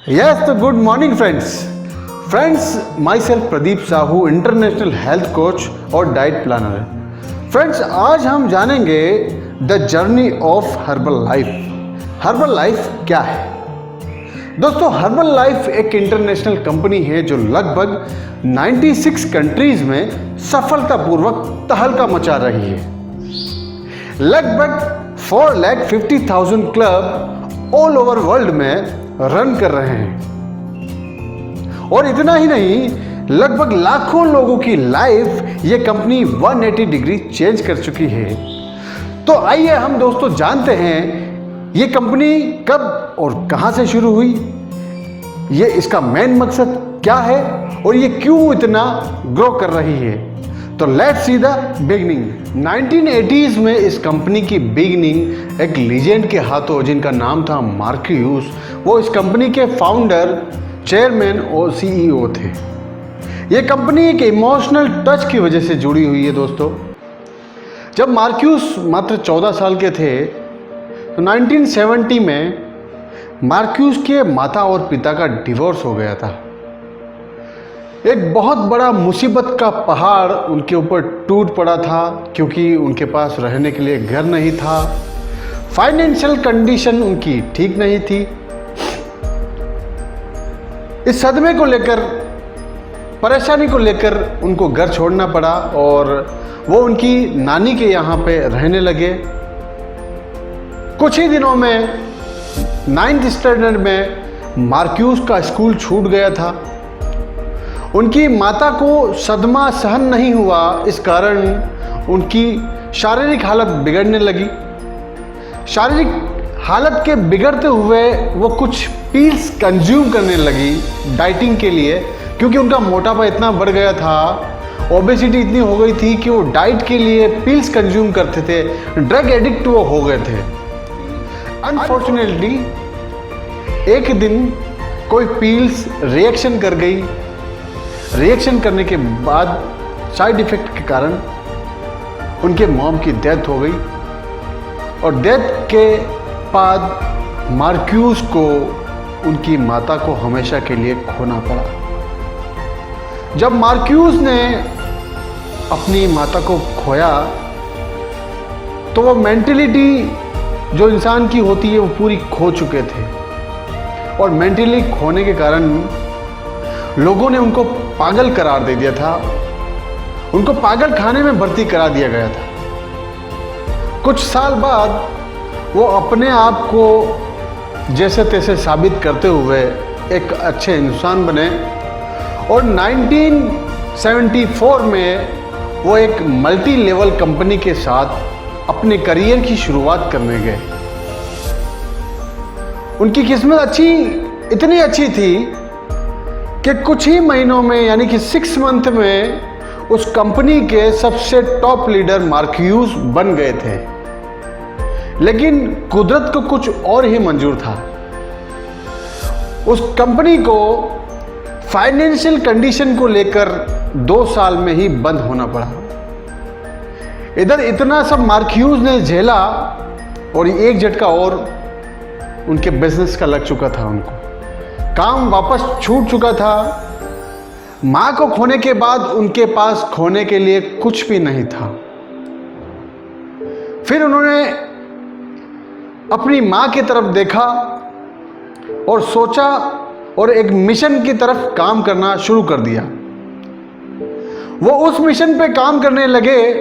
Yes, the good morning friends. Friends, myself Pradeep Sahu international health coach और diet planner है। Friends, आज हम जानेंगे the journey of herbal life. Herbal life क्या है? दोस्तों, हर्बल लाइफ एक इंटरनेशनल कंपनी है जो लगभग 96 कंट्रीज में सफलतापूर्वक तहलका मचा रही है। लगभग 4,50,000 क्लब ऑल ओवर वर्ल्ड में रन कर रहे हैं और इतना ही नहीं, लगभग लाखों लोगों की लाइफ ये कंपनी 180 डिग्री चेंज कर चुकी है। तो आइए हम दोस्तों जानते हैं ये कंपनी कब और कहां से शुरू हुई, ये इसका मेन मकसद क्या है और ये क्यों इतना ग्रो कर रही है। तो let's see the beginning. 1980s में इस कंपनी की बिगनिंग एक लीजेंड के हाथों, जिनका नाम था मार्क्यूस, वो इस कंपनी के फाउंडर, चेयरमैन और सीईओ थे। ये कंपनी एक इमोशनल टच की वजह से जुड़ी हुई है दोस्तों। जब मार्क्यूस मात्र 14 साल के थे तो 1970 में मार्क्यूस के माता और पिता का डिवोर्स हो गया था। एक बहुत बड़ा मुसीबत का पहाड़ उनके ऊपर टूट पड़ा था क्योंकि उनके पास रहने के लिए घर नहीं था, फाइनेंशियल कंडीशन उनकी ठीक नहीं थी। इस सदमे को लेकर, परेशानी को लेकर उनको घर छोड़ना पड़ा और वो उनकी नानी के यहाँ पे रहने लगे। कुछ ही दिनों में 9th स्टैंडर्ड में मार्क्यूस का स्कूल छूट गया था। उनकी माता को सदमा सहन नहीं हुआ, इस कारण उनकी शारीरिक हालत बिगड़ने लगी। शारीरिक हालत के बिगड़ते हुए वो कुछ पिल्स कंज्यूम करने लगी डाइटिंग के लिए, क्योंकि उनका मोटापा इतना बढ़ गया था, ओबेसिटी इतनी हो गई थी कि वो डाइट के लिए पिल्स कंज्यूम करते थे। ड्रग एडिक्ट वो हो गए थे। अनफॉर्चुनेटली एक दिन कोई पिल्स रिएक्शन कर गई। रिएक्शन करने के बाद साइड इफेक्ट के कारण उनके मॉम की डेथ हो गई और डेथ के बाद मार्क्यूस को उनकी माता को हमेशा के लिए खोना पड़ा। जब मार्क्यूस ने अपनी माता को खोया तो वो मेंटलिटी जो इंसान की होती है वो पूरी खो चुके थे और मेंटली खोने के कारण लोगों ने उनको पागल करार दे दिया था। उनको पागल खाने में भर्ती करा दिया गया था। कुछ साल बाद वो अपने आप को जैसे तैसे साबित करते हुए एक अच्छे इंसान बने और 1974 में वो एक मल्टी लेवल कंपनी के साथ अपने करियर की शुरुआत करने गए। उनकी किस्मत इतनी अच्छी थी कि कुछ ही महीनों में, यानी कि 6 मंथ में, उस कंपनी के सबसे टॉप लीडर मार्क्यूस बन गए थे। लेकिन कुदरत को कुछ और ही मंजूर था। उस कंपनी को फाइनेंशियल कंडीशन को लेकर 2 साल में ही बंद होना पड़ा। इधर इतना सब मार्क्यूस ने झेला और एक झटका और उनके बिजनेस का लग चुका था। उनको काम वापस छूट चुका था। मां को खोने के बाद उनके पास खोने के लिए कुछ भी नहीं था। फिर उन्होंने अपनी मां की तरफ देखा और सोचा और एक मिशन की तरफ काम करना शुरू कर दिया। वो उस मिशन पे काम करने लगे।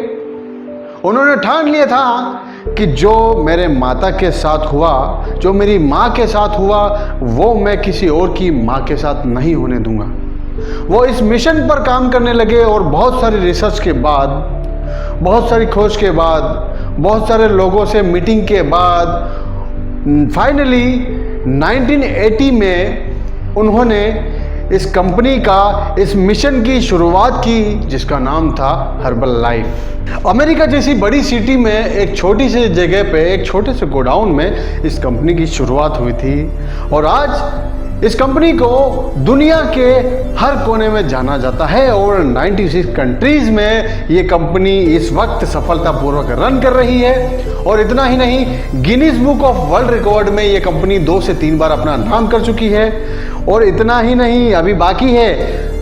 उन्होंने ठान लिया था कि जो मेरे माता के साथ हुआ, जो मेरी माँ के साथ हुआ, वो मैं किसी और की माँ के साथ नहीं होने दूंगा। वो इस मिशन पर काम करने लगे और बहुत सारी रिसर्च के बाद, बहुत सारी खोज के बाद, बहुत सारे लोगों से मीटिंग के बाद फाइनली 1980 में उन्होंने इस कंपनी का, इस मिशन की शुरुआत की, जिसका नाम था हर्बल लाइफ। अमेरिका जैसी बड़ी सिटी में एक छोटी सी जगह पे, एक छोटे से गोडाउन में इस कंपनी की शुरुआत हुई थी और आज इस कंपनी को दुनिया के हर कोने में जाना जाता है और 96 कंट्रीज में ये कंपनी इस वक्त सफलतापूर्वक रन कर रही है। और इतना ही नहीं, Guinness book of world record में ये कंपनी 2 से 3 बार अपना नाम कर चुकी है और इतना ही नहीं, अभी बाकी है,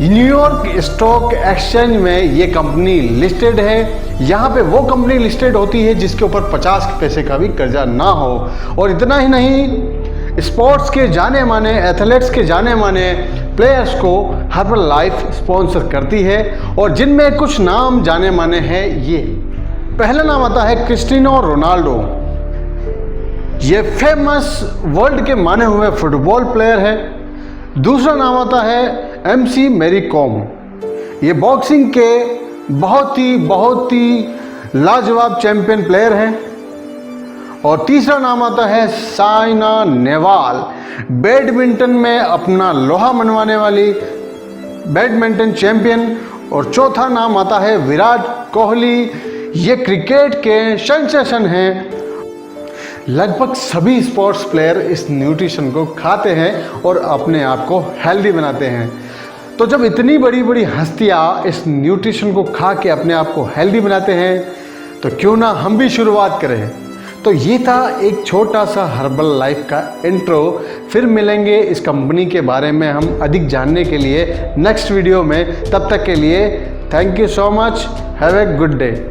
न्यूयॉर्क स्टॉक एक्सचेंज में ये कंपनी लिस्टेड है। यहाँ पे वो कंपनी लिस्टेड होती है जिसके ऊपर 50 पैसे का भी कर्जा ना हो। और इतना ही नहीं, स्पोर्ट्स के जाने माने एथलीट्स के जाने माने प्लेयर्स को हर्बल लाइफ स्पॉन्सर करती है, और जिनमें कुछ नाम जाने माने हैं ये। पहला नाम आता है क्रिस्टियानो रोनाल्डो। ये फेमस वर्ल्ड के माने हुए फुटबॉल प्लेयर है। दूसरा नाम आता है MC मैरी कॉम। ये बॉक्सिंग के बहुत ही लाजवाब चैंपियन प्लेयर हैं। और तीसरा नाम आता है साइना नेहवाल, बैडमिंटन में अपना लोहा मनवाने वाली बैडमिंटन चैंपियन। और चौथा नाम आता है विराट कोहली। ये क्रिकेट के सेंसेशन हैं। लगभग सभी स्पोर्ट्स प्लेयर इस न्यूट्रिशन को खाते हैं और अपने आप को हेल्दी बनाते हैं। तो जब इतनी बड़ी बड़ी हस्तियां इस न्यूट्रिशन को खा के अपने आप को हेल्दी बनाते हैं, तो क्यों ना हम भी शुरुआत करें। तो ये था एक छोटा सा हर्बल लाइफ का इंट्रो। फिर मिलेंगे इस कंपनी के बारे में हम अधिक जानने के लिए नेक्स्ट वीडियो में। तब तक के लिए thank you so much. Have a good day.